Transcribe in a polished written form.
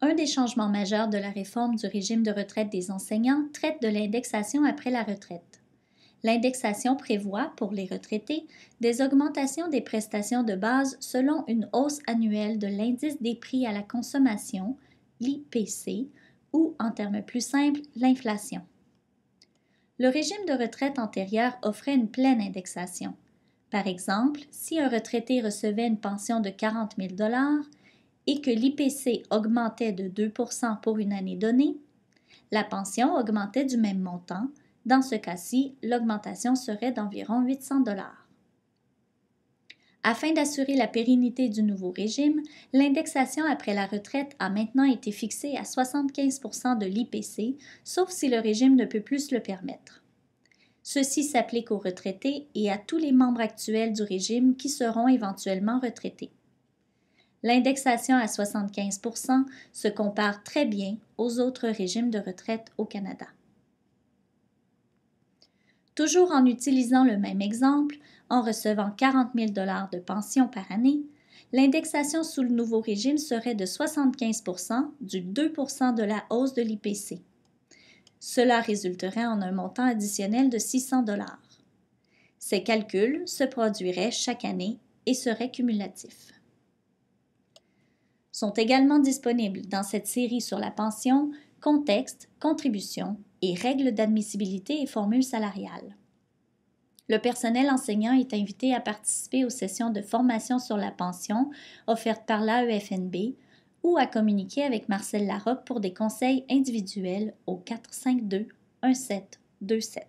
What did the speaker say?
Un des changements majeurs de la réforme du régime de retraite des enseignants traite de l'indexation après la retraite. L'indexation prévoit, pour les retraités, des augmentations des prestations de base selon une hausse annuelle de l'indice des prix à la consommation, l'IPC, ou, en termes plus simples, l'inflation. Le régime de retraite antérieur offrait une pleine indexation. Par exemple, si un retraité recevait une pension de 40 000 et que l'IPC augmentait de 2 pour une année donnée, la pension augmentait du même montant. Dans ce cas-ci, l'augmentation serait d'environ 800 $. Afin d'assurer la pérennité du nouveau régime, l'indexation après la retraite a maintenant été fixée à 75 % de l'IPC, sauf si le régime ne peut plus le permettre. Ceci s'applique aux retraités et à tous les membres actuels du régime qui seront éventuellement retraités. L'indexation à 75 % se compare très bien aux autres régimes de retraite au Canada. Toujours en utilisant le même exemple, en recevant 40 000 $ de pension par année, l'indexation sous le nouveau régime serait de 75 % du 2 % de la hausse de l'IPC. Cela résulterait en un montant additionnel de 600 $. Ces calculs se produiraient chaque année et seraient cumulatifs. Sont également disponibles dans cette série sur la pension contexte, contributions et règles d'admissibilité et formules salariales. Le personnel enseignant est invité à participer aux sessions de formation sur la pension offertes par l'AEFNB ou à communiquer avec Marcel Larocque pour des conseils individuels au 452 1727.